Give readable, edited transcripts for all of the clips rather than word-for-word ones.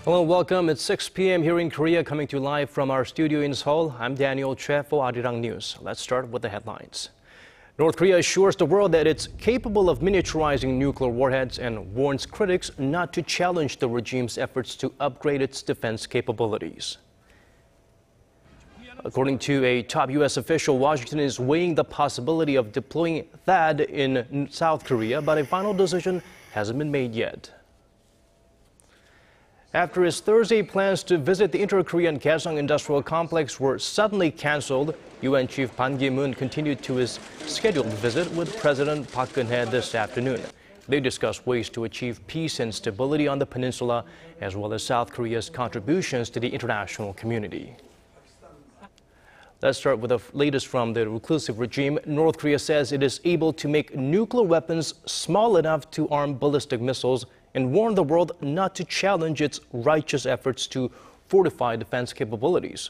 Hello, welcome. It's 6 p.m. here in Korea, coming to you live from our studio in Seoul. I'm Daniel Che for Arirang News. Let's start with the headlines. North Korea assures the world that it's capable of miniaturizing nuclear warheads and warns critics not to challenge the regime's efforts to upgrade its defense capabilities. According to a top U.S. official, Washington is weighing the possibility of deploying THAAD in South Korea, but a final decision hasn't been made yet. After his Thursday plans to visit the inter-Korean Kaesong Industrial Complex were suddenly canceled, UN Chief Ban KiMoon continued to his scheduled visit with President Park Geun-hye this afternoon. They discussed ways to achieve peace and stability on the peninsula, as well as South Korea's contributions to the international community. Let's start with the latest from the reclusive regime. North Korea says it is able to make nuclear weapons small enough to arm ballistic missiles and warned the world not to challenge its righteous efforts to fortify defense capabilities.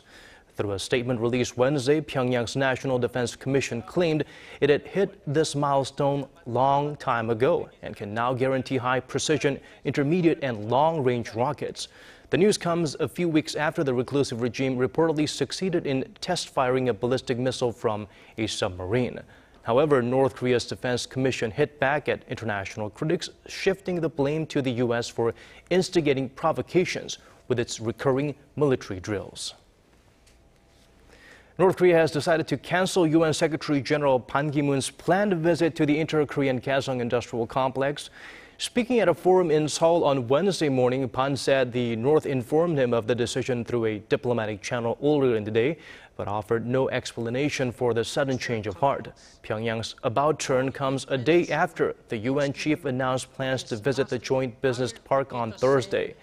Through a statement released Wednesday, Pyongyang's National Defense Commission claimed it had hit this milestone long time ago and can now guarantee high-precision, intermediate and long-range rockets. The news comes a few weeks after the reclusive regime reportedly succeeded in test-firing a ballistic missile from a submarine. However, North Korea's Defense Commission hit back at international critics, shifting the blame to the U.S. for instigating provocations with its recurring military drills. North Korea has decided to cancel UN Secretary General Ban Ki-moon's planned visit to the inter-Korean Kaesong Industrial Complex. Speaking at a forum in Seoul on Wednesday morning, Ban said the North informed him of the decision through a diplomatic channel earlier in the day, but offered no explanation for the sudden change of heart. Pyongyang's about turn comes a day after the UN chief announced plans to visit the joint business park on Thursday.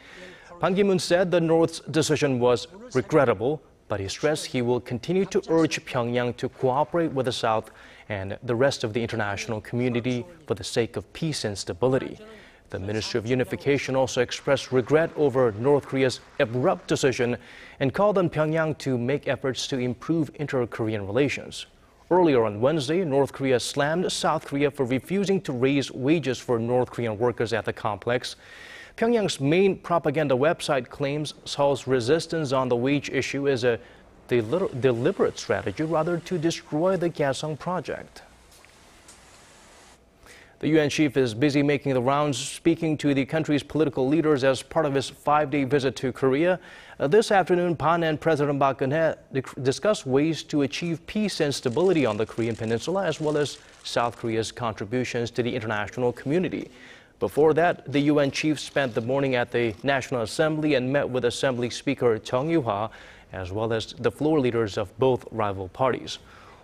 Ban Ki-moon said the North's decision was regrettable, but he stressed he will continue to urge Pyongyang to cooperate with the South and the rest of the international community for the sake of peace and stability. The Ministry of Unification also expressed regret over North Korea's abrupt decision and called on Pyongyang to make efforts to improve inter-Korean relations. Earlier on Wednesday, North Korea slammed South Korea for refusing to raise wages for North Korean workers at the complex. Pyongyang's main propaganda website claims Seoul's resistance on the wage issue is a deliberate strategy rather to destroy the Kaesong project. The UN chief is busy making the rounds, speaking to the country's political leaders as part of his 5-day visit to Korea. This afternoon, Ban and President Park Geun-hye discussed ways to achieve peace and stability on the Korean peninsula, as well as South Korea's contributions to the international community. Before that, the UN chief spent the morning at the National Assembly and met with Assembly Speaker Chung Yu-ha, as well as the floor leaders of both rival parties.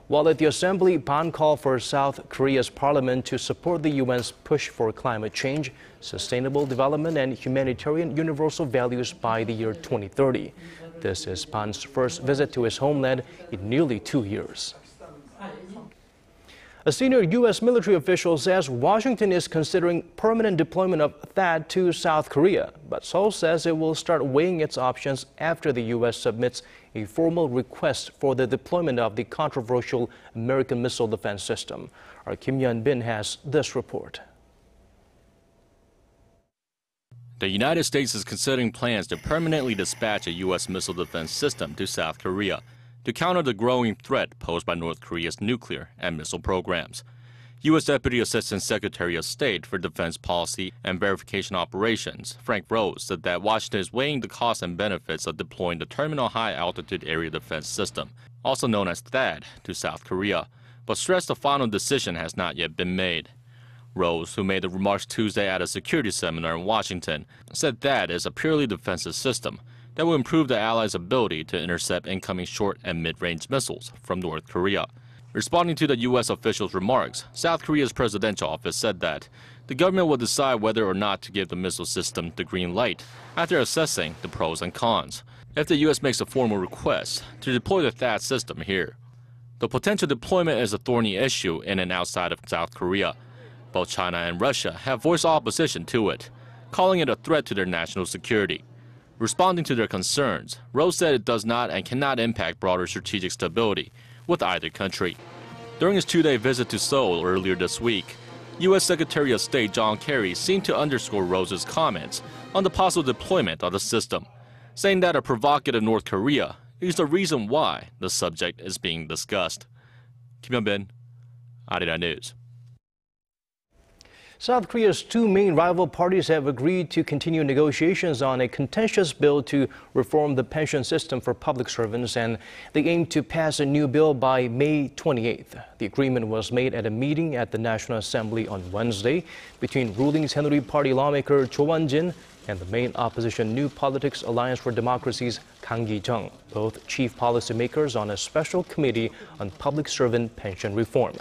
While at the Assembly, Ban called for South Korea's parliament to support the UN's push for climate change, sustainable development, and humanitarian universal values by the year 2030. This is Ban's first visit to his homeland in nearly 2 years. A senior U.S. military official says Washington is considering permanent deployment of THAAD to South Korea, but Seoul says it will start weighing its options after the U.S. submits a formal request for the deployment of the controversial American missile defense system. Our Kim Yeon-bin has this report. The United States is considering plans to permanently dispatch a U.S. missile defense system to South Korea to counter the growing threat posed by North Korea's nuclear and missile programs. U.S. Deputy Assistant Secretary of State for Defense Policy and Verification Operations, Frank Rose, said that Washington is weighing the costs and benefits of deploying the Terminal High Altitude Area Defense System, also known as THAAD, to South Korea, but stressed the final decision has not yet been made. Rose, who made the remarks Tuesday at a security seminar in Washington, said THAAD is a purely defensive system that will improve the Allies' ability to intercept incoming short and mid-range missiles from North Korea. Responding to the U.S. official's remarks, South Korea's presidential office said that the government will decide whether or not to give the missile system the green light after assessing the pros and cons, if the U.S. makes a formal request to deploy the THAAD system here. The potential deployment is a thorny issue in and outside of South Korea. Both China and Russia have voiced opposition to it, calling it a threat to their national security. Responding to their concerns, Rose said it does not and cannot impact broader strategic stability with either country. During his 2-day visit to Seoul earlier this week, U.S. Secretary of State John Kerry seemed to underscore Rose's comments on the possible deployment of the system, saying that a provocative North Korea is the reason why the subject is being discussed. KiMoon, Arirang News. South Korea's two main rival parties have agreed to continue negotiations on a contentious bill to reform the pension system for public servants, and they aim to pass a new bill by May 28th. The agreement was made at a meeting at the National Assembly on Wednesday between ruling Saenuri Party lawmaker Cho Won-jin and the main opposition New Politics Alliance for Democracy's Kang Gi-jung, both chief policymakers on a special committee on public servant pension reform.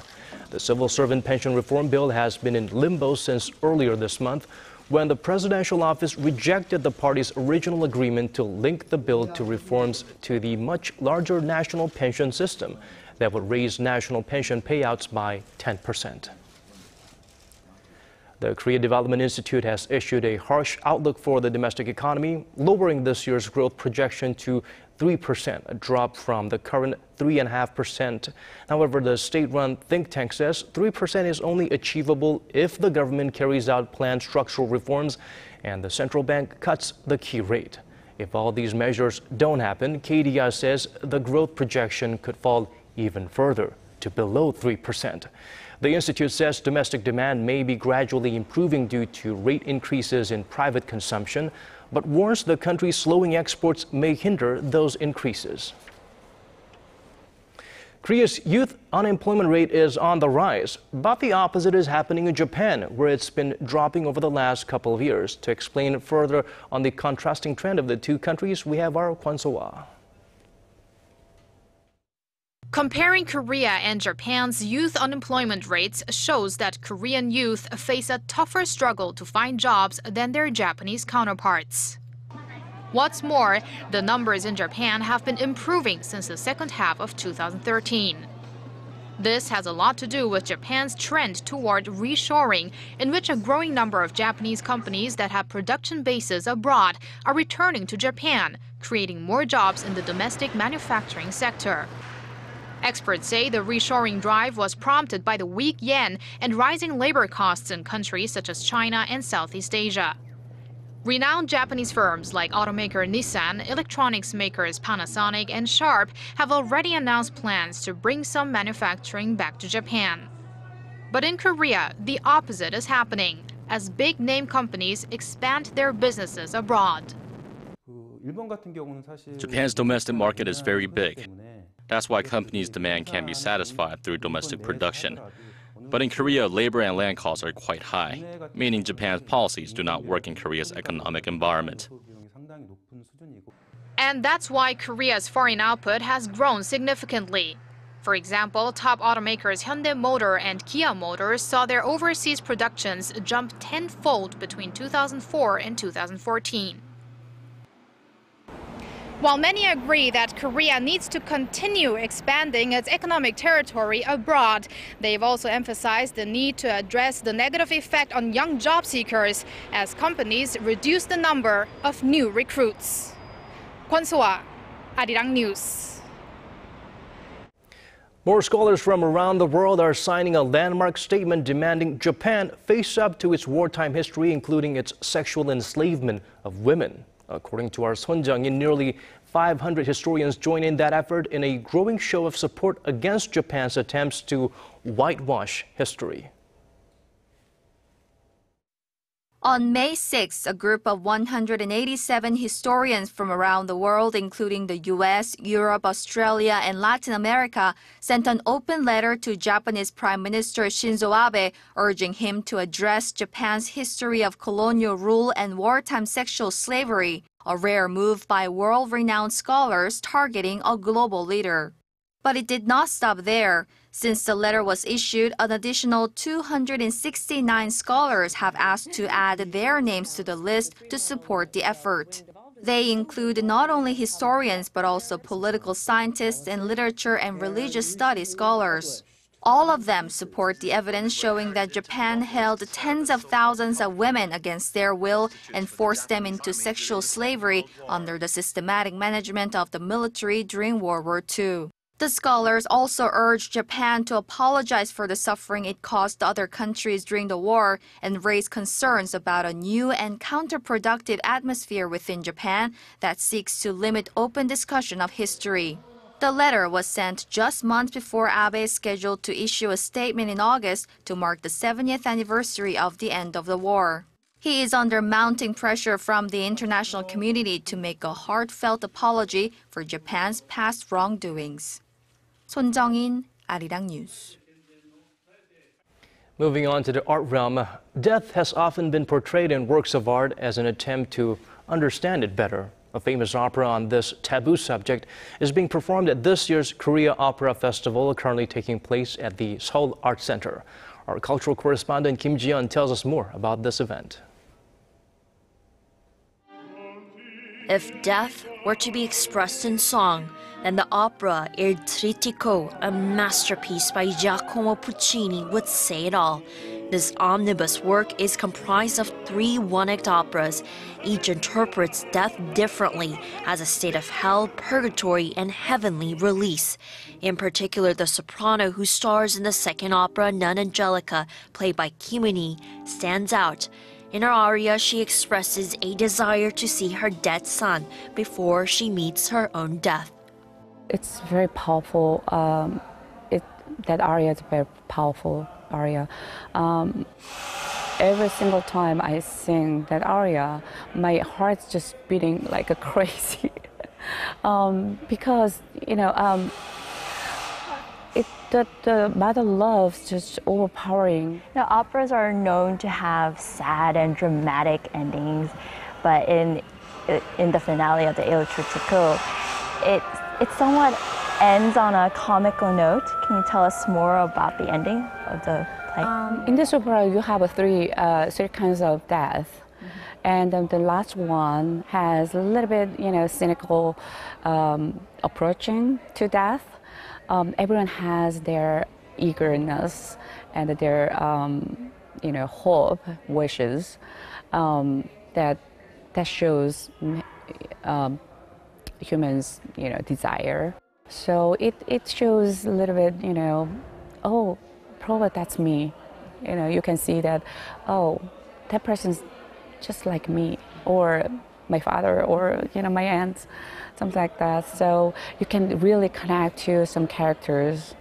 The civil servant pension reform bill has been in limbo since earlier this month, when the presidential office rejected the party's original agreement to link the bill to reforms to the much larger national pension system that would raise national pension payouts by 10%. The Korea Development Institute has issued a harsh outlook for the domestic economy, lowering this year's growth projection to 3%, a drop from the current 3.5%. However, the state-run think tank says 3% is only achievable if the government carries out planned structural reforms and the central bank cuts the key rate. If all these measures don't happen, KDI says the growth projection could fall even further to below 3%. The institute says domestic demand may be gradually improving due to rate increases in private consumption, but warns the country's slowing exports may hinder those increases. Korea's youth unemployment rate is on the rise, but the opposite is happening in Japan, where it's been dropping over the last couple of years. To explain further on the contrasting trend of the two countries, we have our Kwon So-ah. Comparing Korea and Japan's youth unemployment rates shows that Korean youth face a tougher struggle to find jobs than their Japanese counterparts. What's more, the numbers in Japan have been improving since the second half of 2013. This has a lot to do with Japan's trend toward reshoring, in which a growing number of Japanese companies that have production bases abroad are returning to Japan, creating more jobs in the domestic manufacturing sector. Experts say the reshoring drive was prompted by the weak yen and rising labor costs in countries such as China and Southeast Asia. Renowned Japanese firms like automaker Nissan, electronics makers Panasonic and Sharp have already announced plans to bring some manufacturing back to Japan. But in Korea, the opposite is happening as big-name companies expand their businesses abroad. Japan's domestic market is very big. That's why companies' demand can be satisfied through domestic production. But in Korea, labor and land costs are quite high, meaning Japan's policies do not work in Korea's economic environment. And that's why Korea's foreign output has grown significantly. For example, top automakers Hyundai Motor and Kia Motors saw their overseas productions jump tenfold between 2004 and 2014. While many agree that Korea needs to continue expanding its economic territory abroad, they've also emphasized the need to address the negative effect on young job seekers as companies reduce the number of new recruits. Kwon So-ah, Arirang News. More scholars from around the world are signing a landmark statement demanding Japan face up to its wartime history, including its sexual enslavement of women. According to our Son Jung-in, nearly 500 historians join in that effort in a growing show of support against Japan's attempts to whitewash history. On May 6, a group of 187 historians from around the world, including the US, Europe, Australia, and Latin America, sent an open letter to Japanese Prime Minister Shinzo Abe, urging him to address Japan's history of colonial rule and wartime sexual slavery, a rare move by world-renowned scholars targeting a global leader. But it did not stop there. Since the letter was issued, an additional 269 scholars have asked to add their names to the list to support the effort. They include not only historians but also political scientists and literature and religious studies scholars. All of them support the evidence showing that Japan held tens of thousands of women against their will and forced them into sexual slavery under the systematic management of the military during World War II. The scholars also urged Japan to apologize for the suffering it caused other countries during the war and raise concerns about a new and counterproductive atmosphere within Japan that seeks to limit open discussion of history. The letter was sent just months before Abe is scheduled to issue a statement in August to mark the 70th anniversary of the end of the war. He is under mounting pressure from the international community to make a heartfelt apology for Japan's past wrongdoings. 손정인, Arirang News. Moving on to the art realm, death has often been portrayed in works of art as an attempt to understand it better. A famous opera on this taboo subject is being performed at this year's Korea Opera Festival, currently taking place at the Seoul Art Center. Our cultural correspondent Kim Ji-yeon tells us more about this event. If death were to be expressed in song, then the opera Il Trittico, a masterpiece by Giacomo Puccini, would say it all. This omnibus work is comprised of 3 one-act operas. Each interprets death differently as a state of hell, purgatory, and heavenly release. In particular, the soprano who stars in the second opera, Nun Angelica, played by KiMoon, stands out. In her aria, she expresses a desire to see her dead son before she meets her own death. It's very powerful. That aria is a very powerful aria. Every single time I sing that aria, my heart's just beating like a crazy. Because, you know, the mother love's just overpowering. Now, operas are known to have sad and dramatic endings, but in the finale of the Il Trittico, it somewhat ends on a comical note. Can you tell us more about the ending of the play? In this opera, you have three kinds of death. And the last one has a little bit, you know, cynical approaching to death. Everyone has their eagerness and their, you know, hope, wishes that shows humans, you know, desire. So it shows a little bit, you know, oh, probably that's me. You know, you can see that, oh, that person's just like me, or my father, or, you know, my aunt, something like that. So you can really connect to some characters.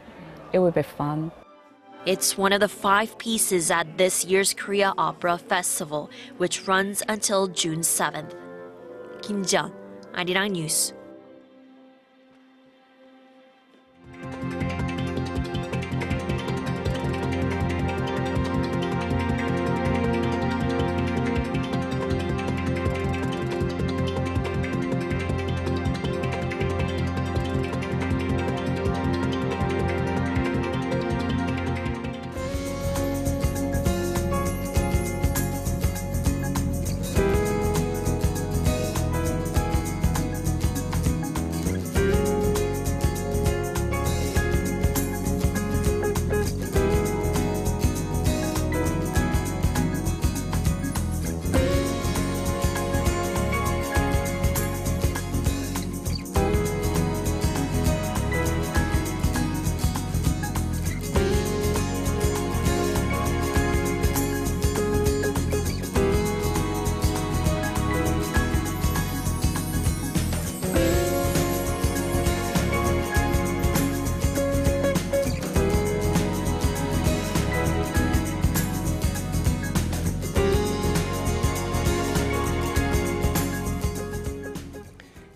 It would be fun. It's one of the 5 pieces at this year's Korea Opera Festival, which runs until June 7th. Kim Ji-yeon, Arirang News.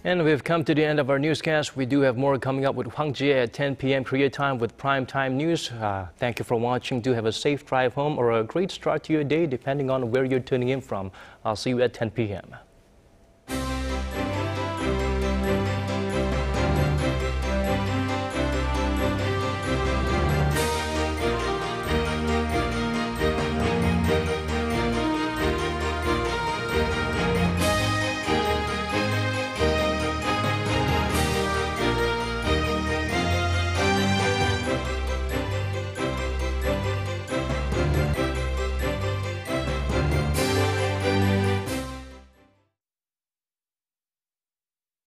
And we've come to the end of our newscast. We do have more coming up with Hwang Ji-ae at 10 p.m. Korea time with Prime Time News. Thank you for watching. Do have a safe drive home or a great start to your day, depending on where you're tuning in from. I'll see you at 10 p.m.